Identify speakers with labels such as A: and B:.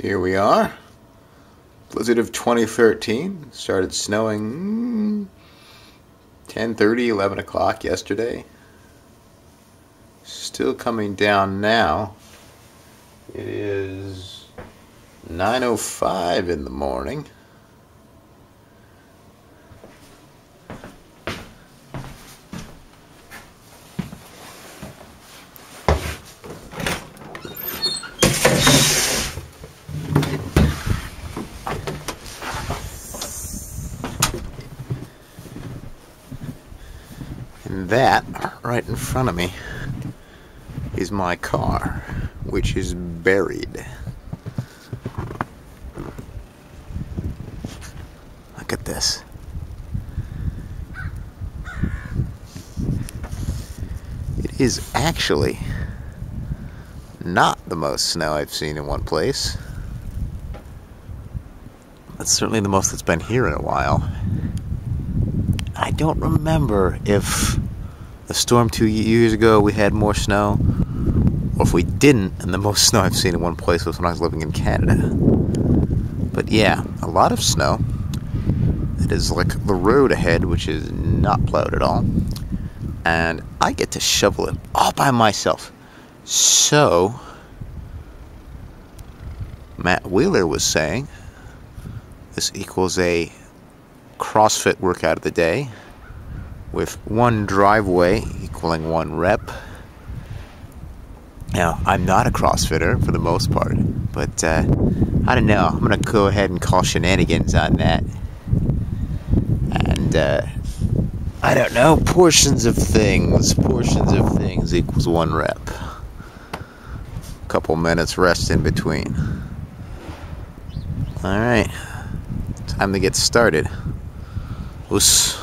A: Here we are. Blizzard of 2013. Started snowing 10:30, 11 o'clock yesterday. Still coming down now. It is 9:05 in the morning. And that, right in front of me, is my car, which is buried. Look at this. It is actually not the most snow I've seen in one place. That's certainly the most that's been here in a while. I don't remember if the storm 2 years ago we had more snow, or if we didn't, and the most snow I've seen in one place was when I was living in Canada. But yeah, a lot of snow. It is like the road ahead, which is not plowed at all, and I get to shovel it all by myself. So, Matt Wheeler was saying this equals a CrossFit workout of the day, with one driveway equaling one rep. Now, I'm not a CrossFitter for the most part, but I don't know. I'm going to go ahead and call shenanigans on that. And I don't know. Portions of things equals one rep. Couple minutes rest in between. Alright. Time to get started. Oos.